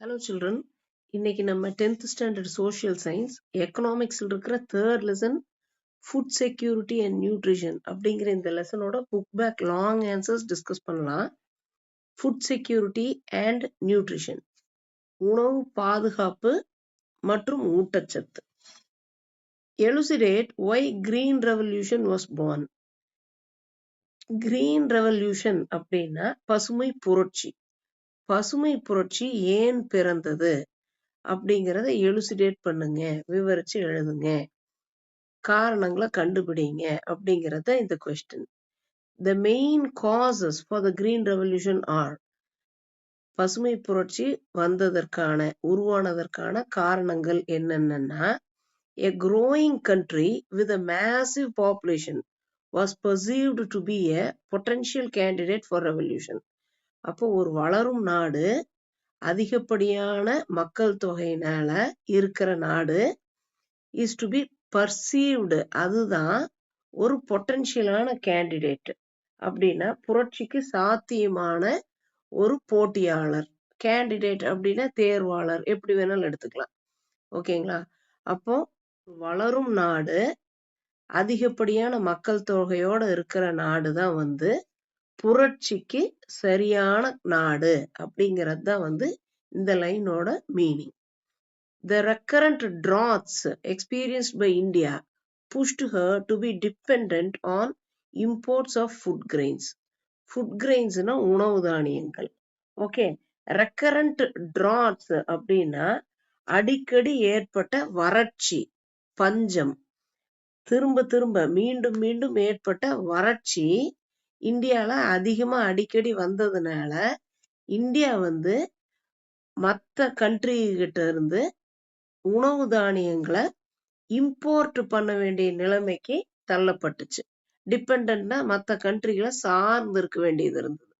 Hello children. இன்னைக்கு நம்ம 10th standard social science economics இருக்கிற third lesson food security and nutrition அப்படிங்கிற இந்த லெசனோட book back long answers discuss பண்ணலாம். Food security and nutrition, உணவு பாதுகாப்பு மற்றும் ஊட்டச்சத்து. Elucidate why green revolution was born. Green revolution அப்படின்னா பசுமை புரட்சி. பசுமை புரட்சி ஏன் பிறந்தது அப்படிங்கிறத எலுசிடேட் பண்ணுங்க, விவரிச்சு எழுதுங்க, காரணங்களை கண்டுபிடிங்க அப்படிங்கிறத இந்த question. The main causes for the green revolution are, பசுமை புரட்சி உருவானதற்கான காரணங்கள் என்னென்னா, a growing country with a massive population was perceived to be a potential candidate for revolution. அப்போ ஒரு வளரும் நாடு, அதிகப்படியான மக்கள் தொகையினால இருக்கிற நாடு is to be perceived, அதுதான் ஒரு பொட்டன்ஷியலான கேண்டிடேட். அப்படின்னா புரட்சிக்கு சாத்தியமான ஒரு போட்டியாளர். கேண்டிடேட் அப்படின்னா தேர்வாளர், எப்படி வேணாலும் எடுத்துக்கலாம். ஓகேங்களா? அப்போ வளரும் நாடு, அதிகப்படியான மக்கள் தொகையோட இருக்கிற நாடு தான் புரட்சிக்கு சரியான நாடு அப்படிங்கிறது தான் இந்த லைனோட meaning. The recurrent droughts experienced by India pushed her to be dependent on imports of food grains. Food grains னா உணவு தானியங்கள். ஓகே, recurrent droughts அப்படின்னா அடிக்கடி ஏற்பட்ட வறட்சி, பஞ்சம், திரும்ப மீண்டும் மீண்டும் ஏற்பட்ட வறட்சி இந்தியால அதிகமா அடிக்கடி வந்ததுனால இந்தியா மற்ற கண்ட்ரி கிட்ட இருந்து உணவு தானியங்களை இம்போர்ட் பண்ண வேண்டிய நிலைமைக்கு தள்ளப்பட்டுச்சு. டிபெண்டன்ட்னா மற்ற கண்ட்ரிகளை சார்ந்து இருக்க வேண்டியது இருந்தது.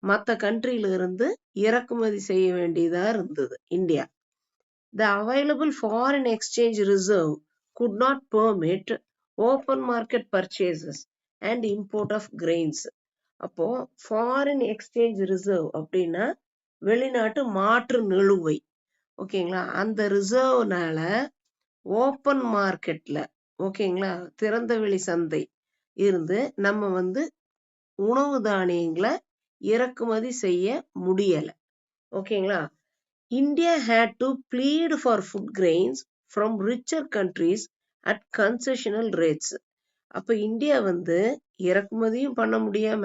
மற்ற கண்ட்ரியில இருந்து இறக்குமதி செய்ய வேண்டியதா இருந்தது India. The available foreign exchange reserve could not permit open market purchases and import of grains. அப்போ ஃபாரின் எக்ஸ்சேஞ்ச் ரிசர்வ் அப்படின்னா வெளிநாட்டு மாற்று நிலுவை. ஓகேங்களா? அந்த ரிசர்வ்னால ஓப்பன் மார்க்கெட்ல, ஓகேங்களா, திறந்த வெளி சந்தை இருந்து நம்ம உணவு தானியங்களை இறக்குமதி செய்ய முடியல. ஓகேங்களா? India had to plead for food grains from richer countries at concessional rates. அப்ப இந்தியா இறக்குமதியும் பண்ண முடியாம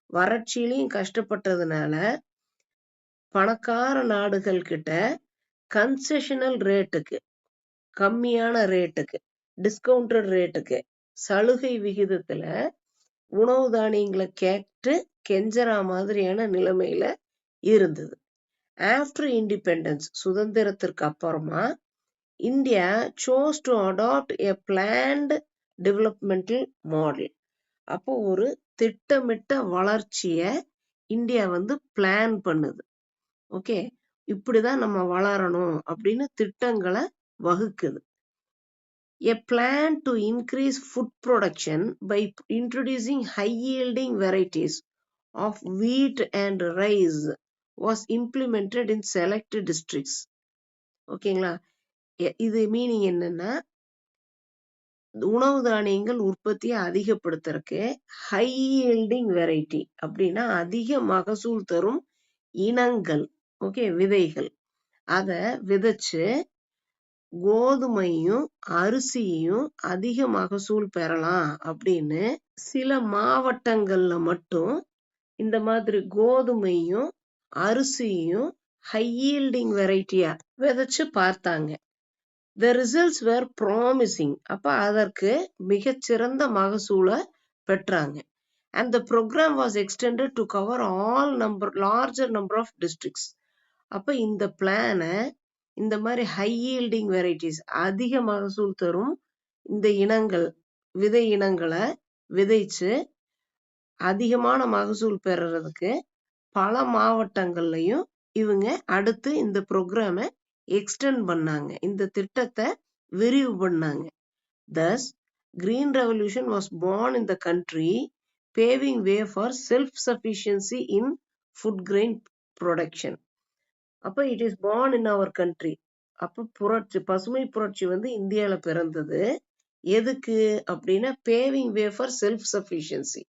வறட்சியிலையும் கஷ்டப்பட்டதுனால பணக்கார நாடுகள் கிட்ட கன்செஷனல் ரேட்டுக்கு, கம்மியான ரேட்டுக்கு, டிஸ்கவுண்டட் ரேட்டுக்கு, சலுகை விகிதத்துல உணவு தானியங்களை கேட்டு கெஞ்சரா மாதிரியான நிலைமையில இருந்தது. ஆஃப்டர் இண்டிபெண்டன்ஸ், சுதந்திரத்திற்கு அப்புறமா India chose to adopt a planned developmental model. அப்போ ஒரு திட்டமிட்ட வளர்ச்சிய இந்தியா பிளான் பண்ணுது. ஓகே, இப்படிதான் நம்ம வளரணும் அப்படின்னு திட்டங்களை வகுக்குது. A plan to increase food production by introducing high yielding varieties of wheat and rice was implemented in selected districts. ஓகேங்களா? இது மீனிங் என்னன்னா, உணவு தானியங்கள் உற்பத்தியை அதிகப்படுத்துறதுக்கு ஹை yielding வெரைட்டி அப்படின்னா அதிக மகசூல் தரும் இனங்கள், ஓகே, விதைகள், அத விதைச்சு கோதுமையும் அரிசியையும் அதிக மகசூல் பெறலாம் அப்படின்னு சில மாவட்டங்கள்ல மட்டும் இந்த மாதிரி கோதுமையும் அரிசியும் ஹை yielding வெரைட்டியா விதைச்சு பார்த்தாங்க. The results were promising. அப்ப அதற்கு மிகச்சிறந்த மகசூலை பெற்றாங்க. And the program was extended to cover larger number of districts. அப்ப இந்த பிளானை இந்த மாதிரி ஹை yielding வெரைட்டிஸ், அதிக மகசூல் தரும் இந்த இனங்கள், விதை இனங்களை விதைச்சு அதிகமான மகசூல் பெறறதுக்கு பல மாவட்டங்கள்லயும் இவங்க அடுத்து இந்த ப்ரோக்ராமை எக்ஸ்டெண்ட் பண்ணாங்க, இந்த திட்டத்தை விரிவு பண்ணாங்க. Thus, Green Revolution was born in the country, paving way for self-sufficiency in food grain production. அப்ப it is born in our country. அப்ப புரட்சி, பசுமை புரட்சி வந்து இந்தியால பிறந்தது. எதுக்கு அப்படின்னா paving way for self sufficiency.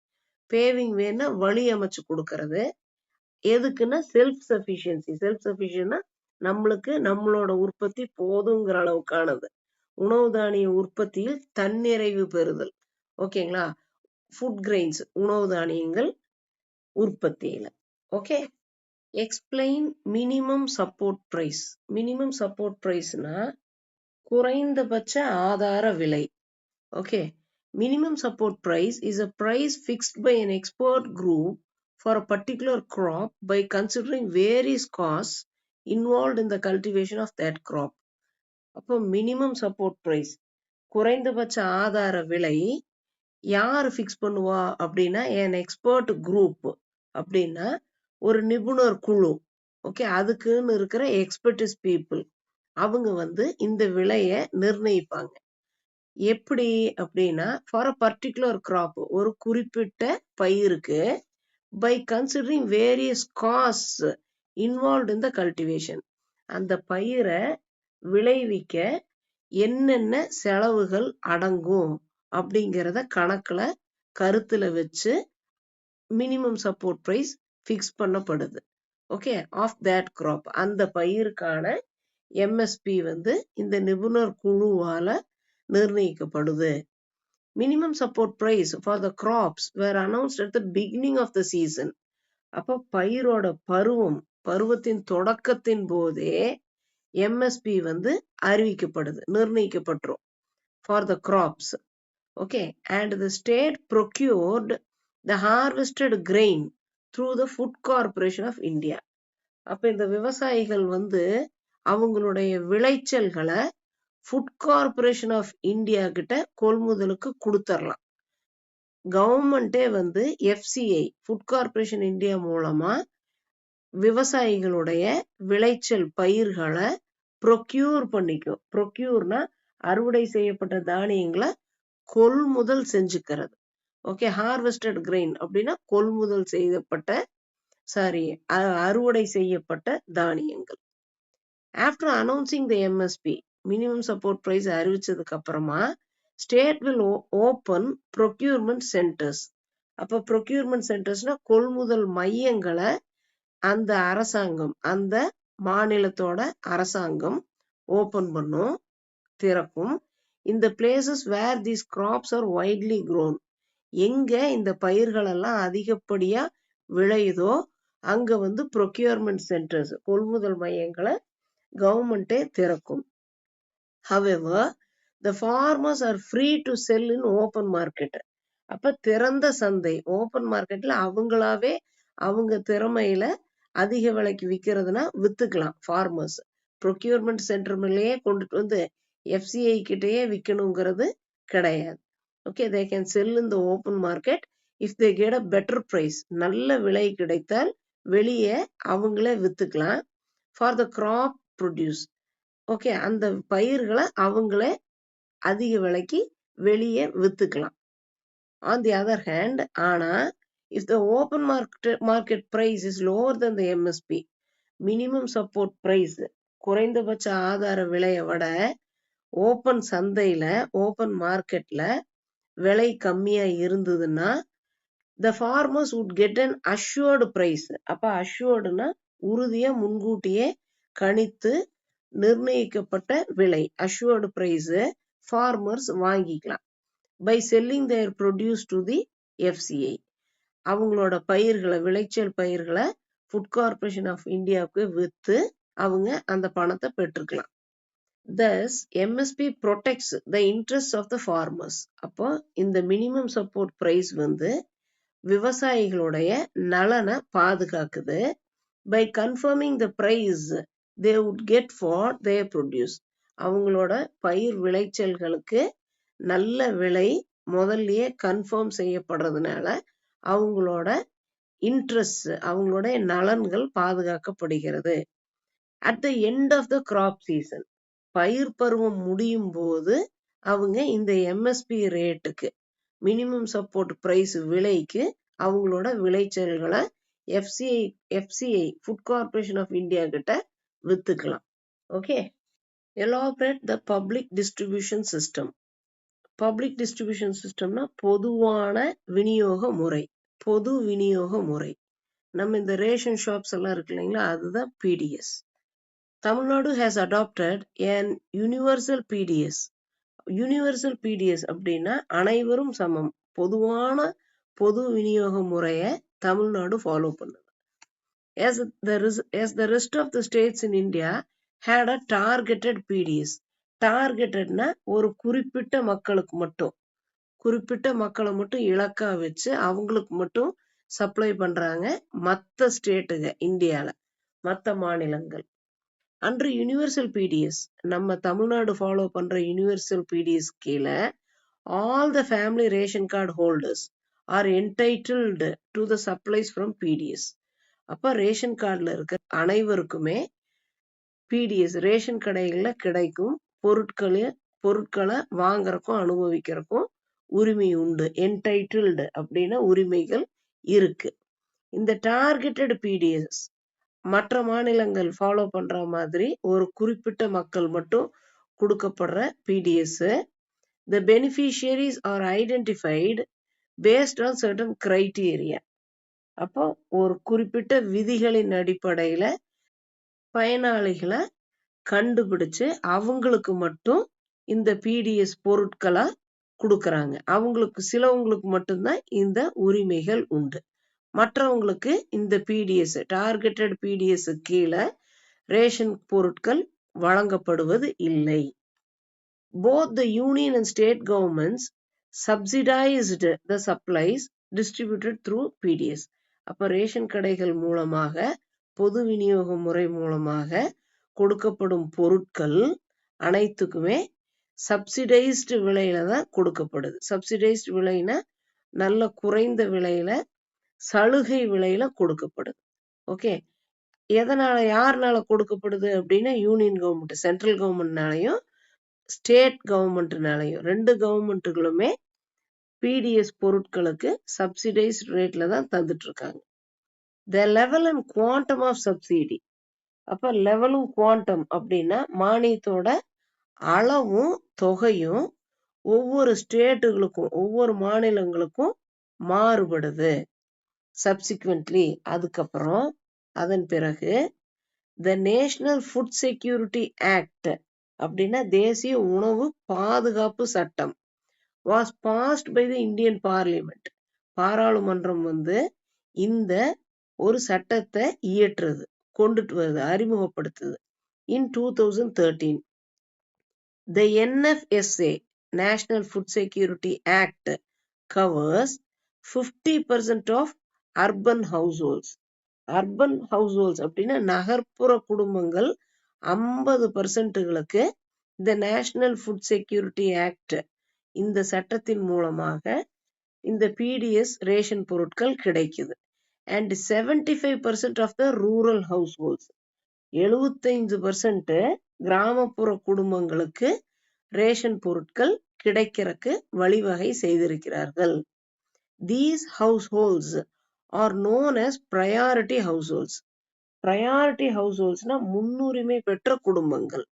Paving வேன்னா வழி அமைச்சு கொடுக்கறது. எதுக்குன்னா செல்ஃப் சஃபிஷியன்சி. செல்ஃப் சஃபிஷியன்ட்னா நம்மளுக்கு நம்மளோட உற்பத்தி போதுங்கிற அளவுக்கானது. உணவு தானிய உற்பத்தியில் தன்னிறைவு பெறுதல். ஓகேங்களா? ஃபுட் கிரெயின்ஸ், உணவு தானியங்கள் உற்பத்தியில. Okay, explain minimum support price. Minimum support பிரைஸ்னா குறைந்தபட்ச ஆதார விலை. Okay, minimum support price is a price fixed by an expert group for a particular crop by considering various costs involved in the cultivation of that crop. அப்போ minimum support price, குறைந்தபட்ச ஆதார விலை யார் fix பண்ணுவா அப்படின்னா an expert group. அப்படின்னா ஒரு நிபுணர் குழு. ஓகே, அதுக்குன்னு இருக்கிற எக்ஸ்பர்டிஸ் பீப்புள், அவங்க வந்து இந்த விலையை நிர்ணயிப்பாங்க. எப்படி அப்படின்னா ஃபார் அ பர்டிகுலர் கிராப், ஒரு குறிப்பிட்ட பயிருக்கு, by considering various cost involve in the cultivation, அந்த பயிரை விளைவிக்க என்னென்ன செலவுகள் அடங்கும் அப்படிங்கிறத கணக்குல கருத்துல வச்சு மினிமம் சப்போர்ட் பிரைஸ் ஃபிக்ஸ் பண்ணப்படுது. ஓகே, ஆஃப் தேட் கிராப், அந்த பயிருக்கான எம்எஸ்பி வந்து இந்த நிபுணர் குழுவால நிர்ணயிக்கப்படுது. Minimum support price for the crops were announced at the beginning of the season. அப்போ பயிரோட பருவத்தின் தொடக்கத்தின் போதே எம்எஸ்பி வந்து அறிவிக்கப்படுது, நிர்ணயிக்கப்பட்டுரும் for the crops. Okay, and the state procured the harvested grain through the food corporation of India. அப்ப இந்த விவசாயிகள் வந்து அவங்களுடைய விளைச்சல்களை ஃபுட் கார்பரேஷன் ஆஃப் இந்தியா கிட்ட கொள்முதலுக்கு கொடுத்துடலாம். கவர்மெண்டே வந்து எஃப்சிஐ, ஃபுட் கார்பரேஷன் இந்தியா மூலமா விவசாயிகளுடைய விளைச்சல் பயிர்களை ப்ரொக்யூர் பண்ணிக்கும். ப்ரொக்யூர்னா அறுவடை செய்யப்பட்ட தானியங்களை கொள்முதல் செஞ்சுக்கிறது. ஓகே, ஹார்வெஸ்டட் கிரெயின் அப்படின்னா கொள்முதல் செய்யப்பட்ட, அறுவடை செய்யப்பட்ட தானியங்கள். ஆஃப்டர் அனௌன்சிங் த எம்எஸ்பி, மினிமம் சப்போர்ட் பிரைஸ் அறிவிச்சதுக்கு அப்புறமா state will open procurement centres. அப்ப ப்ரொக்யூர்மெண்ட் சென்டர்ஸ்னா கொள்முதல் மையங்களை அந்த அரசாங்கம், அந்த மாநிலத்தோட அரசாங்கம் ஓபன் பண்ணும், திறக்கும். இந்த places where these crops are widely grown, எங்க இந்த பயிர்கள் எல்லாம் அதிகப்படியா விளையுதோ அங்க வந்து ப்ரொக்யூர்மெண்ட் சென்டர்ஸ், கொள்முதல் மையங்களை கவர்மெண்டே திறக்கும். However, the farmers are free to sell in open market. அப்ப திறந்த சந்தை, ஓபன் மார்க்கெட்ல அவங்களாவே அவங்க திறமையில அதிக விலைக்கு விற்கிறதுனா வித்துக்கலாம் ஃபார்மர்ஸ். ப்ரொக்யூர்மெண்ட் சென்டர் மேலேயே கொண்டுட்டு வந்து எஃப்சிஐ கிட்டேயே விற்கணுங்கிறது கிடையாது. Okay, they can sell in the open market if they get a better price. நல்ல விலை கிடைத்தால் வெளியே அவங்களே வித்துக்கலாம். For the crop produce, okay, அந்த பயிர்களை அவங்களே அதிக விலைக்கு வெளியே வித்துக்கலாம். ஆன் தி அதர் ஹேண்ட், ஆனா if the open market price is lower then the MSP, minimum support price, குறைந்தபட்ச ஆதார விலையை விட ஓப்பன் சந்தையில, ஓப்பன் மார்க்கெட்ல விலை கம்மியா இருந்ததுன்னா the farmers would get an assured price. அப்ப assuredனா உறுதியா முன்கூட்டியே கணித்து நிர்ணயிக்கப்பட்ட விலை, assured price farmers வாங்கிக்கலாம். by selling their produce to the FCI, அவங்களோட பயிர்களை, விளைச்சல் பயிர்களை ஃபுட் கார்பரேஷன் ஆஃப் இந்தியாவுக்கு வித்து அவங்க அந்த பணத்தை பெற்றுக்கலாம். Thus, MSP protects the interests of the farmers. அப்போ இந்த மினிமம் சப்போர்ட் பிரைஸ் வந்து விவசாயிகளுடைய நலனை பாதுகாக்குது. By confirming the price they would get for their produce, அவங்களோட பயிர் விளைச்சல்களுக்கு நல்ல விலை முதல்லயே கன்ஃபார்ம் செய்யப்படுறதுனால அவங்களோட இன்ட்ரெஸ்ட், அவங்களுடைய நலன்கள் பாதுகாக்கப்படுகிறது. At the end of the crop season, பயிர் பருவம் முடியும் போது அவங்க இந்த எம்எஸ்பி ரேட்டுக்கு, மினிமம் சப்போர்ட் பிரைஸ் விலைக்கு அவங்களோட விளைச்சல்களை FCI food corporation of India கிட்ட வித்துக்கலாம். Okay. Elaborate the public distribution system. Public distribution சிஸ்டம்னா பொதுவான விநியோக முறை. பொது விநியோக முறை. நம்ம இந்த ரேஷன் ஷாப்ஸ் எல்லாம் இருக்கு இல்லைங்களா, அதுதான் PDS. Tamil Nadu has adopted an universal PDS. Universal PDS அப்படின்னா அனைவரும் சமம், பொதுவான பொது விநியோக முறையை தமிழ்நாடு ஃபாலோ பண்ணுது. As the rest of the states in India had a targeted PDS. டார்கெட்டட்னா ஒரு குறிப்பிட்ட மக்களுக்கு மட்டும், குறிப்பிட்ட மக்களை மட்டும் இலக்கா வச்சு அவங்களுக்கு மட்டும் சப்ளை பண்றாங்க மற்ற ஸ்டேட்டுங்க இந்தியால, மற்ற மாநிலங்கள். அன்று யூனிவர்சல் பிடிஎஸ், நம்ம தமிழ்நாடு ஃபாலோ பண்ற யூனிவர்சல் பிடிஎஸ் கீழே all the family ration card holders are entitled to the supplies from PDS. அப்ப ரேஷன் கார்டுல இருக்க அனைவருக்குமே பிடிஎஸ் ரேஷன் கடைகள்ல கிடைக்கும் பொருட்களை வாங்குறக்கும் அனுபவிக்கிறக்கும் உரிமை உண்டு. என்டைட்டில்டு அப்படின்னா உரிமைகள் இருக்கு. இந்த டார்கெட்டட் பிடிஎஸ் மற்ற மாநிலங்கள் ஃபாலோ பண்ற மாதிரி ஒரு குறிப்பிட்ட மக்கள் மட்டும் கொடுக்கப்படுற BDS. The beneficiaries are identified based on certain criteria. அப்போ ஒரு குறிப்பிட்ட விதிகளின் அடிப்படையில பயனாளிகளை கண்டுபிடிச்சு அவங்களுக்கு மட்டும் இந்த பிடிஎஸ் பொருட்களை கொடுக்கறாங்க. அவங்களுக்கு சிலவங்களுக்கு மட்டும்தான் இந்த உரிமைகள் உண்டு. மற்றவங்களுக்கு இந்த பிடிஎஸ் டார்கெட்டட் பிடிஎஸ் கீழே ரேஷன் பொருட்கள் வழங்கப்படுவது இல்லை. Both the union and state governments subsidized the supplies distributed through PDS. அப்ப ரேஷன் கடைகள் மூலமாக பொது விநியோக முறை மூலமாக கொடுக்கப்படும் பொருட்கள் அனைத்துக்குமே சப்சிடைஸ்டு விலையில தான் கொடுக்கப்படுது. சப்சிடைஸ்டு விலைனா நல்ல குறைந்த விலையில, சலுகை விலையில கொடுக்கப்படுது. ஓகே. எதனால, யாருனால கொடுக்கப்படுது அப்படின்னா யூனியன் கவர்மெண்ட், சென்ட்ரல் கவர்மெண்ட்னாலையும் ஸ்டேட் கவர்மெண்ட்னாலையும், ரெண்டு கவர்மெண்ட்டுகளுமே பிடிஎஸ் பொருட்களுக்கு சப்சிடைஸ்ட் ரேட்ல தான் தந்துட்டு இருக்காங்க. The level and quantum of subsidy. அப்ப லெவலும் குவாண்டம் அப்படின்னா மானியத்தோட அளவும் தொகையும் ஒவ்வொரு ஸ்டேட்டுகளுக்கும் ஒவ்வொரு மாநிலங்களுக்கும் மாறுபடுது. சப்சிக்வெண்ட்லி அதுக்கப்புறம் அதன் பிறகு the national food security act அப்படின்னா தேசிய உணவு பாதுகாப்பு சட்டம் was passed by the Indian Parliament. பாராளுமன்றம் இந்த ஒரு சட்டத்தை இயற்றுது, கொண்டுட்டு வருது, அறிமுகப்படுத்துது. In 2013, the NFSA, National Food Security Act, covers 50% of urban households. Urban ஹவுஸ்ஹோல்ட்ஸ் அப்படின்னா நகர்ப்புற குடும்பங்கள் 50%களுக்கு இந்த நேஷனல் ஃபுட் செக்யூரிட்டி ஆக்ட் இந்த சட்டத்தின் மூலமாக இந்த பிடிஎஸ் ரேஷன் பொருட்கள் கிடைக்குது. And 75% of the rural households, 75% கிராமப்புற குடும்பங்களுக்கு ரேஷன் பொருட்கள் கிடைக்கிறதுக்கு வழிவகை செய்திருக்கிறார்கள். These households are known as priority households. priority householdsனா முன்னுரிமை பெற்ற குடும்பங்கள்.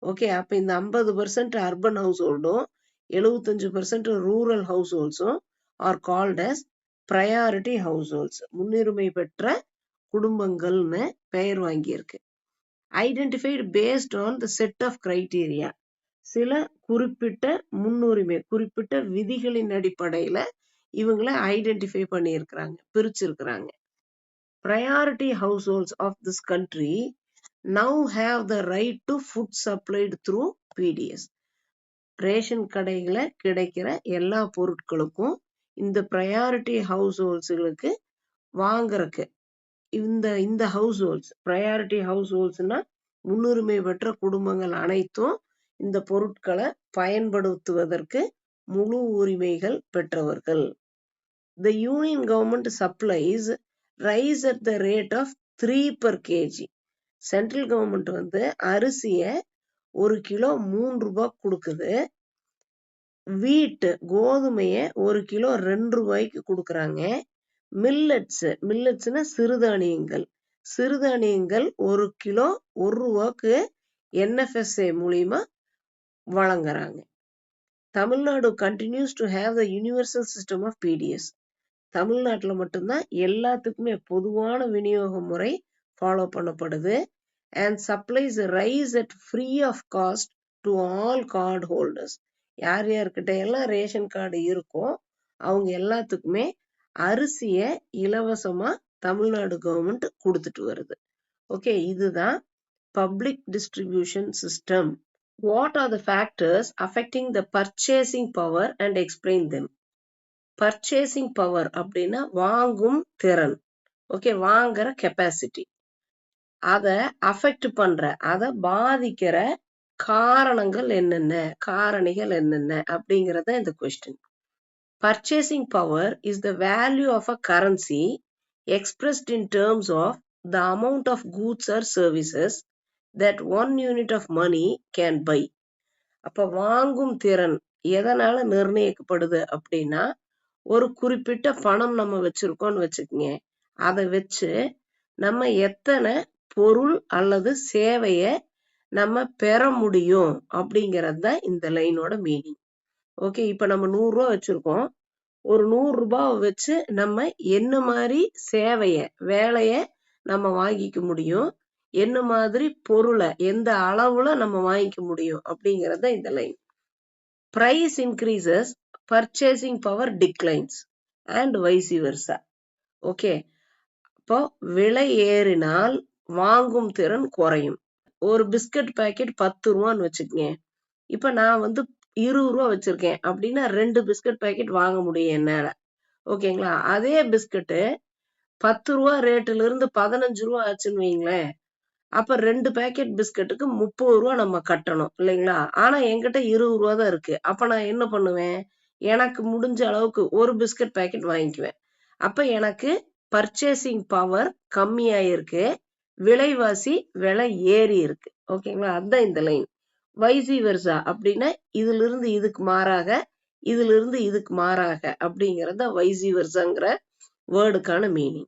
ஓகே. அப்ப இந்த 50% அர்பன் ஹவுஸ் ஹோல்டும் 75% ரூரல் ஹவுஸ் ஹோல்ட்ஸும் are called as priority households. முன்னுரிமை பெற்ற குடும்பங்கள்னு பெயர் வாங்கியிருக்கு. Identified based on the set of criteria. சில குறிப்பிட்ட முன்னுரிமை, குறிப்பிட்ட விதிகளின் அடிப்படையில இவங்களை ஐடென்டிஃபை பண்ணியிருக்கிறாங்க, பிரிச்சிருக்கிறாங்க. Priority households of this country now have the right to food supplied through PDS. Ration கடைகளை கிடைக்கிற எல்லா பொருட்களுக்கும் இந்த priority householdsகளுக்கு வாங்குறதுக்கு இந்த ஹவுஸ்ஹோல்ட்ஸ், priority householdsனா முன்னுரிமை பெற்ற குடும்பங்கள் அனைத்தும் இந்த பொருட்களை பயன்படுத்துவதற்கு முழு உரிமைகள் பெற்றவர்கள். The union government supplies rise at the rate of 3 per kg. Central government அரிசிய 1 கிலோ 3 ரூபாய் கொடுக்குது. வீட் கோதுமைய 1 கிலோ 2 ரூபாய்க்கு கொடுக்குறாங்க. மில்லட்ஸ்னா சிறுதானியங்கள், சிறுதானியங்கள் 1 கிலோ 1 ரூபாய்க்கு NFSA மூலியமா வழங்குறாங்க. Tamil Nadu continues to have the universal system of PDS. தமிழ்நாட்டுல மட்டும்தான் எல்லாத்துக்குமே பொதுவான விநியோக முறை ஃபாலோ பண்ணப்படுது. and supplies rise at free of cost to all card holders. யார் யார்கிட்ட எல்லாம் ரேஷன் கார்டு இருக்கோ அவங்க எல்லாத்துக்குமே அரிசிய இலவசமா தமிழ்நாடு கவர்மெண்ட் கொடுத்துட்டு வருது. ஓகே, இதுதான் public distribution system. What are the factors affecting the purchasing power and explain them? Purchasing power அப்படின்னா வாங்கும் திறன். ஓகே, வாங்குற கெப்பாசிட்டி. அத அஃபெக்ட் பண்ற, அத பாதிக்கிற காரணங்கள் என்னென்ன, காரணிகள் என்னென்ன அப்படிங்கறத இந்த question. Purchasing power is the value of a currency expressed in terms of the amount of goods or services that one unit of money can buy. அப்ப வாங்கும் திறன் எதனால நிர்ணயிக்கப்படுது அப்படின்னா, ஒரு குறிப்பிட்ட பணம் நம்ம வச்சிருக்கோம்னு வச்சுக்கோங்க, அதை வச்சு நம்ம எத்தனை பொருள் அல்லது சேவைய நம்ம பெற முடியும் அப்படிங்கிறது தான் இந்த லைனோட மீனிங். ஓகே, இப்ப நம்ம 100 ரூபாய் வச்சிருக்கோம். ஒரு 100 ரூபாய் வச்சு நம்ம என்ன மாதிரி சேவைய வேலைய நம்ம வாங்கிக்க முடியும், என்ன மாதிரி பொருளை எந்த அளவுல நம்ம வாங்கிக்க முடியும் அப்படிங்கறத இந்த line. Price increases, purchasing power declines and vice versa. Okay, இப்போ விலை ஏறினால் வாங்கும் திறன் குறையும். ஒரு பிஸ்கட் பாக்கெட் 10 ரூபான்னு வச்சுக்கங்க. இப்ப நான் 20 ரூபா வச்சிருக்கேன் அப்படின்னா 2 பிஸ்கட் பாக்கெட் வாங்க முடியும் என்னால. ஓகேங்களா? அதே பிஸ்கட்டு 10 ரூபா ரேட்டுல இருந்து 15 ரூபா ஆச்சுன்னு வைங்களேன், அப்ப 2 பேக்கெட் பிஸ்கட்டுக்கு 30 ரூபா நம்ம கட்டணும் இல்லைங்களா? ஆனா என்கிட்ட 20 ரூபா தான் இருக்கு. அப்ப நான் என்ன பண்ணுவேன், எனக்கு முடிஞ்ச அளவுக்கு ஒரு பிஸ்கட் பாக்கெட் வாங்கிக்குவேன். அப்ப எனக்கு பர்ச்சேசிங் பவர் கம்மியாயிருக்கு, விலைவாசி விலை ஏறி இருக்கு. ஓகேங்களா? அதுதான் இந்த லைன். வைசி வெர்சா அப்படின்னா இதுல இருந்து இதுக்கு மாறாக, இதுல இருந்து இதுக்கு மாறாக அப்படிங்கறத வைசி வெர்சாங்கிற வேர்டுக்கான meaning.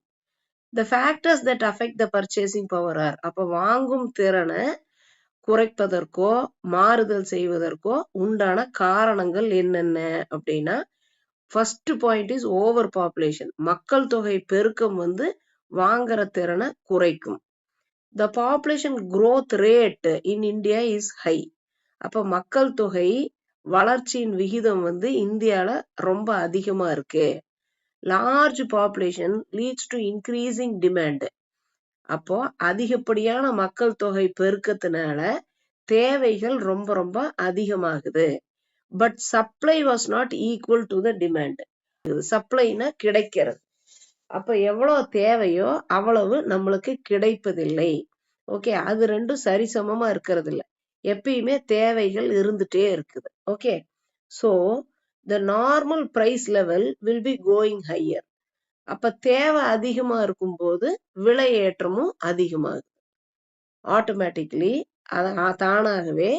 The factors that affect the purchasing power are, அப்ப வாங்கும் திறனை குறைப்பதற்கோ மாறுதல் செய்வதற்கோ உண்டான காரணங்கள் என்னென்ன அப்படின்னா, first point is over population. மக்கள் தொகை பெருக்கம் வாங்குற திறனை குறைக்கும். The population growth rate in India is high. அப்ப மக்கள் தொகை வளர்ச்சியின் விகிதம் இந்தியால ரொம்ப அதிகமா இருக்கு. Large population leads to increasing demand. அப்போ அதிகப்படியான மக்கள் தொகை பெருக்கத்தினால தேவைகள் ரொம்ப ரொம்ப அதிகமாகுது. But supply was not equal to the demand. சப்ளைனா கிடைக்கிறது. அப்ப எவ்வளவு தேவையோ அவ்வளவு நம்மளுக்கு கிடைப்பதில்லை. ஓகே, அது ரெண்டும் சரிசமமா இருக்கிறது இல்ல. எப்பயுமே தேவைகள் இருந்துட்டே இருக்குது. Okay, so the normal price level will be going higher. அப்ப தேவை அதிகமா இருக்கும்போது விலை ஏற்றமும் அதிகமாகுது. ஆட்டோமேட்டிக்லி தானாகவே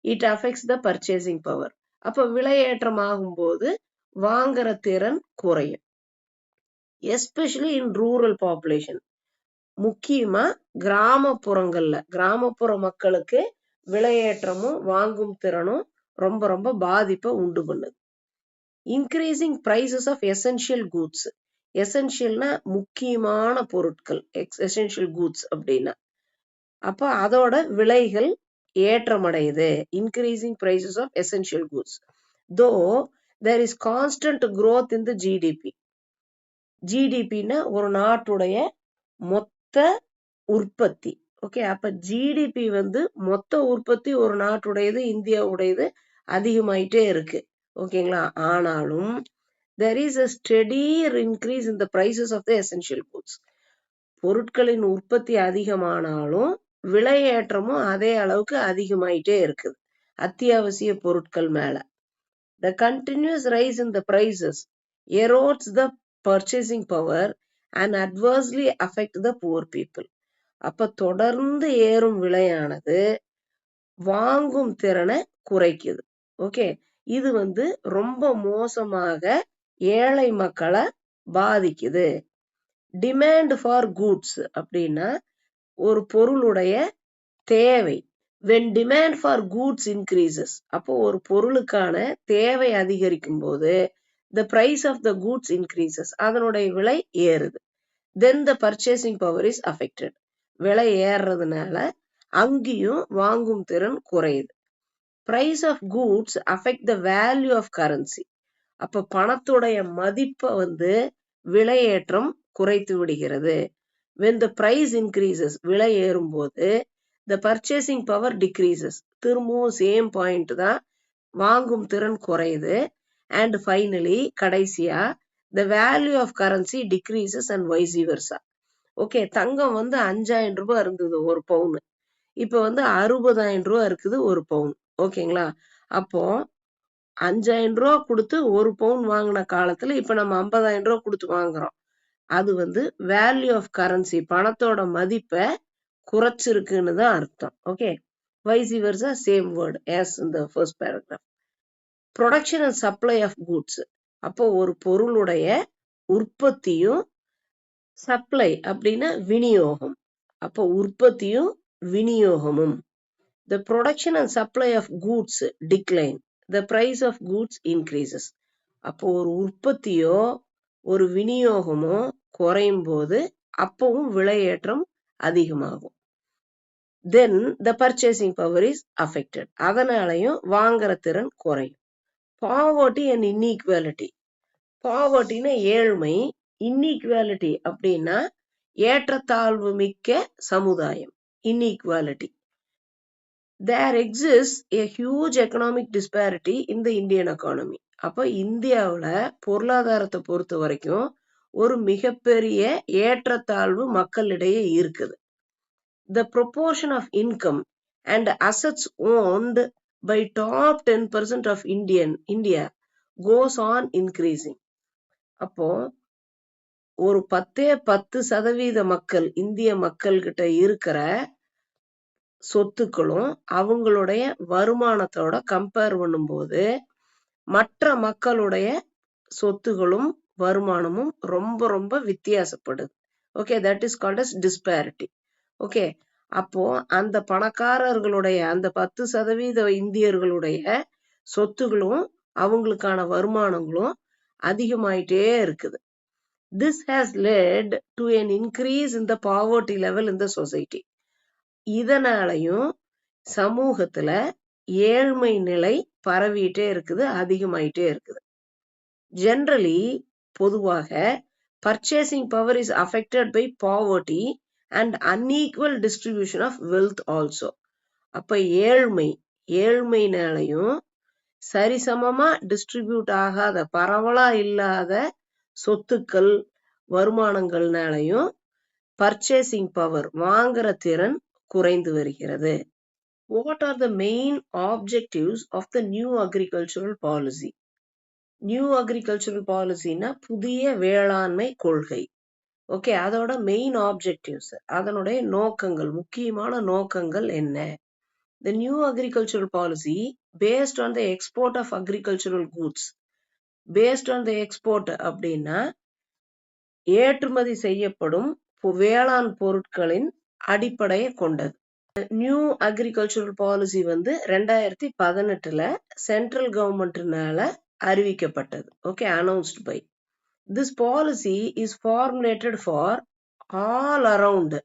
it affects the purchasing power. அப்ப விலை ஏற்றம் ஆகும்போது வாங்குற திறன் குறையும். Especially in rural population. முக்கியமா கிராமப்புறங்கள்ல, கிராமப்புற மக்களுக்கு விலையேற்றமும் வாங்கும் திறனும் ரொம்ப ரொம்ப பாதிப்பை உண்டு பண்ணுது. Increasing prices of essential goods. எசென்ஷியல்னா முக்கியமான பொருட்கள், எசென்ஷியல் கூட்ஸ் அப்படின்னா அப்ப அதோட விலைகள் ஏற்றமடையுது. Increasing prices of essential goods. Though there is constant growth in the GDP. ஜிடிபின்னா ஒரு நாட்டுடைய மொத்த உற்பத்தி. ஓகே, அப்ப ஜிடிபி மொத்த உற்பத்தி ஒரு நாட்டுடையது, இந்தியாவுடையது அதிகமாயிட்டே இருக்கு. ஓகேங்களா? ஆனாலும் there is a steady increase in the prices of the essential goods. பொருட்களின் உற்பத்தி அதிகமானாலும் விலையேற்றமும் அதே அளவுக்கு அதிகமாயிட்டே இருக்குது அத்தியாவசிய பொருட்கள் மேல. The continuous rise in the prices erodes the purchasing power and adversely affect the poor people. அப்ப தொடர்ந்து ஏறும் விலையானது வாங்கும் திறனை குறைக்குது. ஓகே, இது ரொம்ப மோசமாக ஏழை மக்களை பாதிக்குது. டிமாண்ட் ஃபார் கூட்ஸ் அப்படின்னா ஒரு பொருளுடைய தேவை. when demand for goods increases, அப்போ ஒரு பொருளுக்கான தேவை அதிகரிக்கும் போது the price of the goods increases, அதனுடைய விலை ஏறுது. then the purchasing power is affected, விலை ஏறுறதுனால அங்கேயும் வாங்கும் திறன் குறையுது. price of goods affect the value of currency, அப்ப பணத்துடைய மதிப்பை விலையேற்றம் குறைத்து விடுகிறது. when the price increases, விலை ஏறும்போது the purchasing power decreases, திரும்பவும் சேம் பாயிண்ட் தான், வாங்கும் திறன் குறையுது. and finally கடைசியா the value of currency decreases and vice versa. Okay, தங்கம் 5,000 ரூபாய் இருந்தது ஒரு பவுன், இப்ப 60,000 ரூபாய் இருக்குது ஒரு பவுன். ஓகேங்களா? அப்போ 5,000 ரூபாய் கொடுத்து ஒரு பவுன் வாங்கின காலத்துல இப்ப நம்ம 50,000 ரூபாய் கொடுத்து வாங்குறோம். அது வேல்யூ ஆஃப் கரன்சி, பணத்தோட மதிப்பை குறைச்சிருக்குன்னு தான் அர்த்தம். Okay, vice versa same word as in the first paragraph. production and supply of goods, அப்போ ஒரு பொருளுடைய உற்பத்தியும் சப்ளை அப்படின்னா விநியோகம், அப்போ உற்பத்தியும் விநியோகமும். the production and supply of goods decline, the price of goods increases. அப்போ ஒரு உற்பத்தியோ ஒரு விநியோகமோ குறையும் போது அப்பவும் விலையேற்றம் அதிகமாகும். then the purchasing power is affected, அதனாலையும் வாங்குற திறன் குறையும். poverty and inequality, povertyனா ஏழ்மை, inequality அப்படின்னா ஏற்றத்தாழ்வு மிக்க சமுதாயம், inequality. there exists a huge economic disparity in the Indian economy, அப்ப இந்தியாவுல பொருளாதாரத்தை பொறுத்த வரைக்கும் ஒரு மிகப்பெரிய ஏற்றத்தாழ்வு மக்களிடையே இருக்குது. the proportion of income and assets owned by top 10% of India goes on increasing. அப்போ ஒரு 10% மக்கள், இந்திய மக்கள் கிட்ட இருக்கிற சொத்துக்களும் அவங்களுடைய வருமானத்தோட கம்பேர் பண்ணும்போது மற்ற மக்களுடைய சொத்துகளும் வருமானமும் ரொம்ப ரொம்ப வித்தியாசப்படுது. Okay, that is called as disparity. Okay, அப்போ அந்த பணக்காரர்களுடைய அந்த 10% இந்தியர்களுடைய சொத்துகளும் அவங்களுக்கான வருமானங்களும் அதிகமாயிட்டே இருக்குது. this has led to an increase in the poverty level in the society. இதனாலையும் சமூகத்துல ஏழ்மை நிலை பரவிட்டே இருக்குது, அதிகமாயிட்டே இருக்குது. generally, பொதுவாக purchasing power is affected by poverty and unequal distribution of wealth also. அப்ப ஏழ்மைனாலையும் சரிசமமா டிஸ்ட்ரிபியூட் ஆகாத, பரவலா இல்லாத சொத்துக்கள் வருமானங்கள்னாலையும் பர்ச்சேசிங் பவர், வாங்குற திறன் குறைந்து வருகிறது. what are the main objectives of the new agricultural policy? New agricultural பாலிசினா புதிய வேளாண்மை கொள்கை. ஓகே, அதோட மெயின் ஆப்ஜெக்டிவ்ஸ், அதனுடைய நோக்கங்கள், முக்கியமான நோக்கங்கள் என்ன? the new agricultural policy based on the export of agricultural goods, based on the export அப்படின்னா ஏற்றுமதி செய்யப்படும் வேளாண் பொருட்களின் அடிப்படையை கொண்டது. நியூ அக்ரிகல்ச்சரல் பாலிசி 2018ல சென்ட்ரல் கவர்மெண்ட்னால அறிவிக்கப்பட்டது. Okay, announced by. This policy is formulated for all around.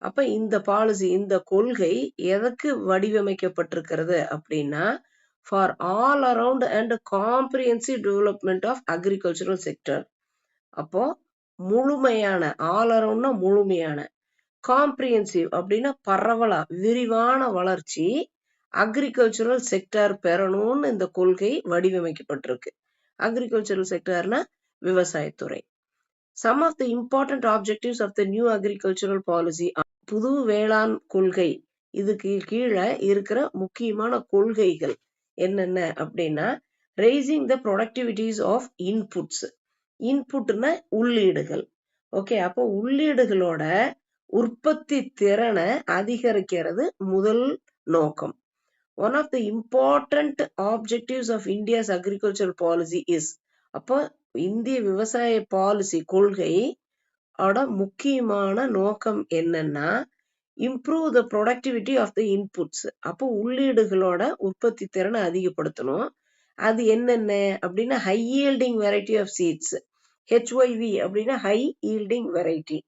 அப்ப இந்த பாலிசி, இந்த கொள்கை எதற்கு வடிவமைக்கப்பட்டிருக்கிறது அப்படின்னா for all around and comprehensive development of agricultural sector. அப்போ முழுமையான, ஆல் அரவுண்ட்னா முழுமையான, காம்ப்ரிஹென்சிவ் அப்படின்னா பரவலா விரிவான வளர்ச்சி அக்ரிகல்ச்சரல் செக்டர் பெறணும்னு இந்த கொள்கை வடிவமைக்கப்பட்டிருக்கு. அக்ரிகல்ச்சரல் செக்டர்னா விவசாயத்துறை. Some of the important objectives of the new agricultural policy, புது வேளாண் கொள்கை, இதுக்கு கீழே இருக்கிற முக்கியமான கொள்கைகள் என்னென்ன அப்படின்னா raising the productivities of inputs. இன்புட்னா உள்ளீடுகள். ஓகே, அப்போ உள்ளீடுகளோட உற்பத்தி திறனை அதிகரிக்கிறது முதல் நோக்கம். one of the important objectives of India's agricultural policy is, அப்போ இந்திய விவசாய பாலிசி கொள்கை ஓட முக்கியமான நோக்கம் என்னன்னா improve the productivity of the inputs. அப்போ உள்ளீடுகளோட உற்பத்தி திறனை அதிகப்படுத்தணும். அது என்னென்ன அப்படின்னா high yielding variety of seeds, HYV அப்படின்னா high yielding variety,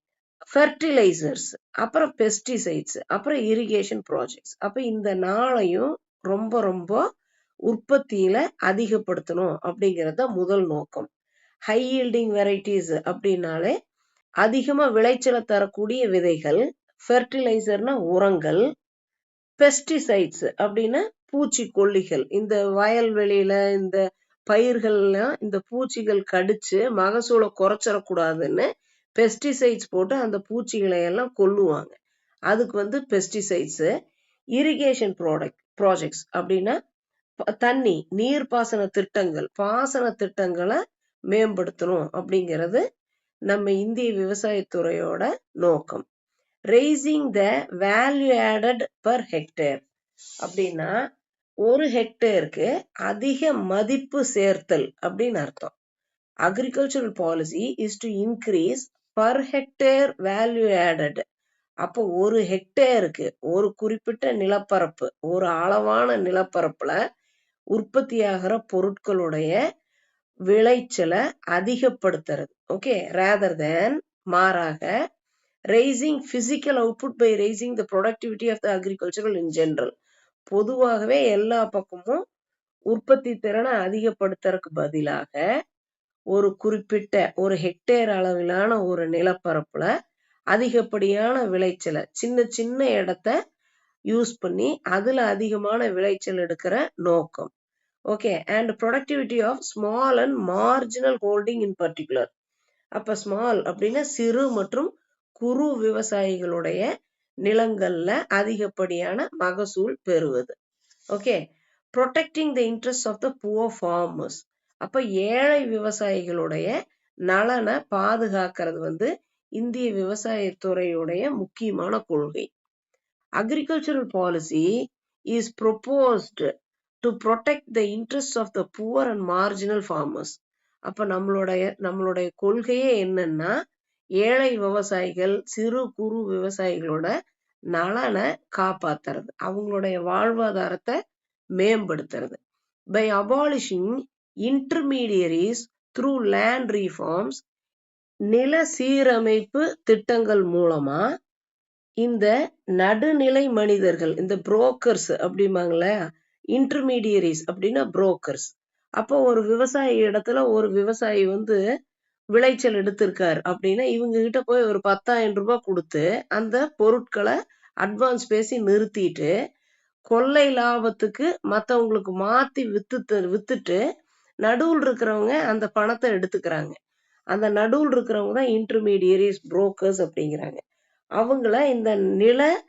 fertilizers, அப்புறம் pesticides, அப்புறம் irrigation projects. அப்ப இந்த நாளையும் ரொம்ப ரொம்ப உற்பத்தியில அதிகப்படுத்தணும் அப்படிங்கறது முதல் நோக்கம். high yielding varieties அப்படின்னாலே அதிகமா விளைச்சலை தரக்கூடிய விதைகள், ஃபெர்டிலைசர்னா உரங்கள், பெஸ்டிசைட்ஸ் அப்படின்னா பூச்சிக்கொல்லிகள். இந்த வயல்வெளியில இந்த பயிர்கள்ல இந்த பூச்சிகள் கடிச்சு மகசூலை குறைச்சிடக்கூடாதுன்னு பெஸ்டிசைட்ஸ் போட்டு அந்த பூச்சிகளை எல்லாம் கொல்லுவாங்க. அதுக்கு பெஸ்டிசைட்ஸ். இரிகேஷன் ப்ராஜெக்ட்ஸ் அப்படின்னா தண்ணி நீர்ப்பாசன திட்டங்கள், பாசன திட்டங்களை மேம்படுத்தணும் அப்படிங்கிறது நம்ம இந்திய விவசாயத்துறையோட நோக்கம். raising the value added per hectare அப்படின்னா ஒரு ஹெக்டேருக்கு அதிக மதிப்பு சேர்த்தல் அப்படின்னு அர்த்தம். agricultural policy is to increase per hectare value added. அப்போ ஒரு ஹெக்டேருக்கு ஒரு குறிப்பிட்ட நிலப்பரப்பு, ஒரு அளவான நிலப்பரப்புல உற்பத்தியாகிற பொருட்களுடைய விளைச்சலை அதிகப்படுத்துறது. ஓகே, rather than மாறாக raising physical output by raising the productivity of the agricultural in general. பொதுவாகவே எல்லா பக்கமும் உற்பத்தி திறனை அதிகப்படுத்துறதுக்கு பதிலாக ஒரு குறிப்பிட்ட ஒரு ஹெக்டேர் அளவிலான ஒரு நிலப்பரப்புல அதிகப்படியான விளைச்சலை சின்ன சின்ன இடத்த யூஸ் பண்ணி அதுல அதிகமான விளைச்சல் எடுக்கிற நோக்கம். Okay, and productivity of small and marginal holding in particular. அப்ப ஸ்மால் அப்படின்னா சிறு மற்றும் குறு விவசாயிகளுடைய நிலங்கள்ல அதிகப்படியான மகசூல் பெறுவது. Okay, protecting the interest of the poor farmers. அப்ப ஏழை விவசாயிகளுடைய நலனை பாதுகாக்கிறது இந்திய விவசாயத்துறையுடைய முக்கியமான கொள்கை. agricultural policy is proposed to protect the interests of the poor and marginal farmers. அப்ப நம்மளுடைய கொள்கையே என்னன்னா ஏழை விவசாயிகள், சிறு குறு விவசாயிகளோட நலனை காப்பாத்துறது, அவங்களுடைய வாழ்வாதாரத்தை மேம்படுத்துறது. by abolishing intermediaries through land reforms, நில சீரமைப்பு திட்டங்கள் மூலமா இந்த நடுநிலை மனிதர்கள், இந்த புரோக்கர்ஸ் அப்படிம்பாங்களே, இன்டர்மீடியரிஸ் அப்படின்னா புரோக்கர்ஸ். அப்போ ஒரு விவசாயி இடத்துல ஒரு விவசாயி விளைச்சல் எடுத்திருக்காரு அப்படின்னா இவங்க கிட்ட போய் ஒரு 10,000 ரூபாய் கொடுத்து அந்த பொருட்களை அட்வான்ஸ் பேசி நிறுத்திட்டு கொள்ளை லாபத்துக்கு மத்தவங்களுக்கு மாத்தி வித்துட்டு நடுவில் இருக்கிறவங்க அந்த பணத்தை எடுத்துக்கிறாங்க. அந்த நடுவில் இருக்கிறவங்க தான் இன்டர்மீடியரிஸ், புரோக்கர்ஸ் அப்படிங்கிறாங்க. அவங்கள இந்த நில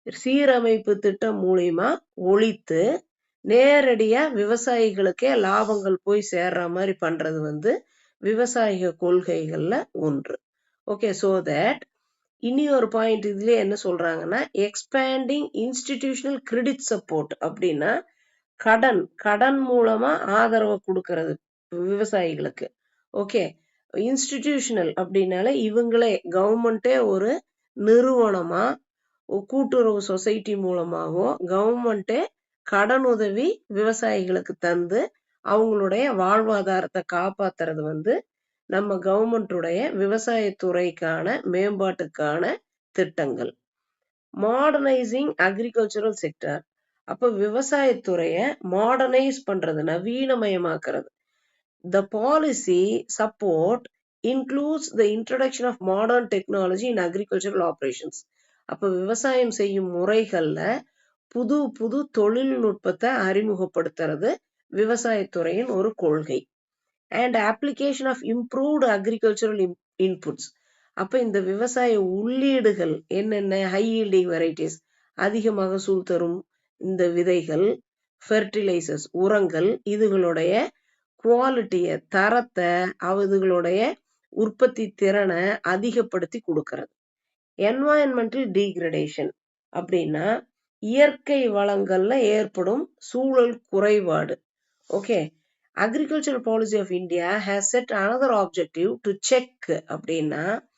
சீரமைப்பு திட்டம் மூலியமா ஒழித்து நேரடியா விவசாயிகளுக்கே லாபங்கள் போய் சேர்ற மாதிரி பண்றது விவசாய கொள்கைகள்ல ஒன்று. ஓகே, சோ தட் இனி ஒரு பாயிண்ட் இதுல என்ன சொல்றாங்கன்னா எக்ஸ்பேண்டிங் இன்ஸ்டிடியூஷனல் கிரெடிட் சப்போர்ட் அப்படின்னா கடன் மூலமா ஆதரவு கொடுக்கறது விவசாயிகளுக்கு. ஓகே, இன்ஸ்டிடியூஷனல் அப்படின்னால இவங்களே கவர்மெண்டே ஒரு நிறுவனமா கூட்டுறவு சொசைட்டி மூலமாகவோ கவர்மெண்டே கடன் உதவி விவசாயிகளுக்கு தந்து அவங்களுடைய வாழ்வாதாரத்தை காப்பாத்துறது நம்ம கவர்மெண்டுடைய விவசாயத்துறைக்கான மேம்பாட்டுக்கான திட்டங்கள். Modernising agricultural sector. அப்ப விவசாயத்துறைய மாடர்னைஸ் பண்றது, நவீனமயமாக்குறது. The policy support includes the introduction of modern technology in agricultural operations. அப்ப விவசாயம் செய்யும் முறைகள்ல புது புது தொழில்நுட்பத்தை அறிமுகப்படுத்துறது விவசாயத்துறையின் ஒரு கொள்கை. and application of improved agricultural inputs. அப்ப இந்த விவசாய உள்ளீடுகள் என்னென்ன, high yielding varieties, அதிக மகசூல் தரும் இந்த விதைகள், ஃபெர்டிலைசர்ஸ் உரங்கள், இதுகளுடைய குவாலிட்டியை, தரத்தை, அதுகளுடைய உற்பத்தி திறனை அதிகப்படுத்தி கொடுக்கிறது. என்வாயன்மெண்டல் டீக்ரடேஷன் அப்படின்னா இயற்கை வளங்கள்ல ஏற்படும் சூழல் குறைபாடு. Okay, agricultural policy of India has set another objective to check அப்படின்னா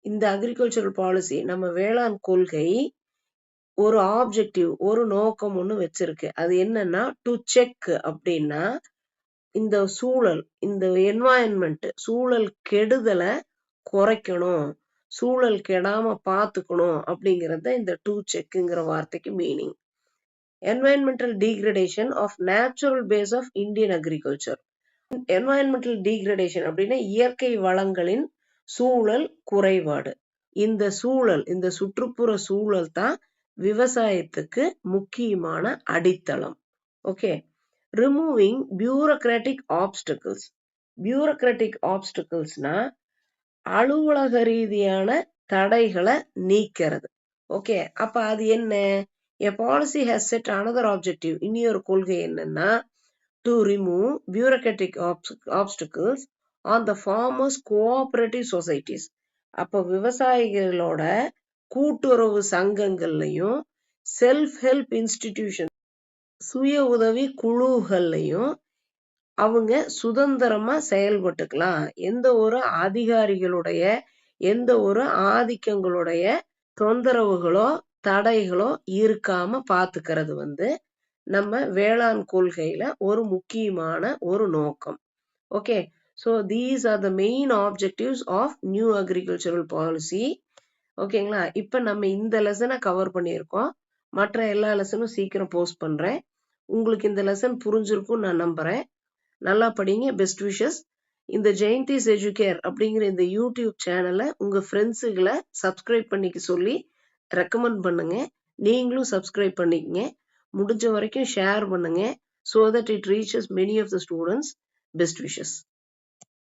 இந்த அக்ரிகல்ச்சரல் பாலிசி நம்ம வேளாண் கொள்கை ஒரு ஆப்ஜெக்டிவ் ஒரு நோக்கம் ஒண்ணு வச்சிருக்கு. அது என்னன்னா டு செக் அப்படின்னா இந்த சூழல் இந்த என்வாயன்மெண்ட் சூழல் கெடுதலை குறைக்கணும், சூழல் கெடாம பாத்துக்கணும் அப்படிங்கறத இந்த டு செக்ங்கிற வார்த்தைக்கு meaning. Environmental degradation of natural base of Indian agriculture. Environmental degradation அப்படின்னா இயற்கை வளங்களின் சூழல் குறைபாடு. இந்த சூழல் இந்த சுற்றுப்புற சூழல் தான் விவசாயத்துக்கு முக்கியமான அடித்தளம். Okay, removing bureaucratic obstacles. Bureaucratic ஆப்ஸ்டக்கிள்ஸ்னா அலுவலக ரீதியான தடைகளை நீக்கிறது. ஓகே, அப்ப அது என்ன? A policy has set another objective. இன்னொரு கொள்கை என்னன்னா to remove bureaucratic obstacles on the farmers cooperative societies. அப்ப விவசாயிகளோட கூட்டுறவு சங்கங்கள்லயும் செல்ஃப் ஹெல்ப் இன்ஸ்டிடியூஷன் சுய உதவி குழுக்கள்லையும் அவங்க சுதந்திரமா செயல்பட்டுக்கலாம். எந்த ஒரு அதிகாரிகளுடைய எந்த ஒரு ஆதிக்கங்களுடைய தொந்தரவுகளோ தடைகளோ இருக்காம பாத்துக்கிறது நம்ம வேளாண் கொள்கையில ஒரு முக்கியமான ஒரு நோக்கம். Okay, so these are the main objectives of new agricultural policy. ஓகேங்களா? இப்ப நம்ம இந்த லெசனை கவர் பண்ணியிருக்கோம். மற்ற எல்லா லெசனும் சீக்கிரம் போஸ்ட் பண்றேன். உங்களுக்கு இந்த லெசன் புரிஞ்சிருக்கும் நான் நம்புறேன். நல்லா படிங்க. Best wishes. இந்த ஜெயந்திஸ் எஜுகேர் அப்படிங்கிற இந்த யூடியூப் சேனலை உங்க ஃப்ரெண்ட்ஸுகளை சப்ஸ்கிரைப் பண்ணிக்க சொல்லி ரெக்கமெண்ட் பண்ணுங்க. நீங்களும் சப்ஸ்கிரைப் பண்ணிக்கங்க. முடிஞ்ச வரைக்கும் ஷேர் பண்ணுங்க. so that it reaches many of the students. Best wishes.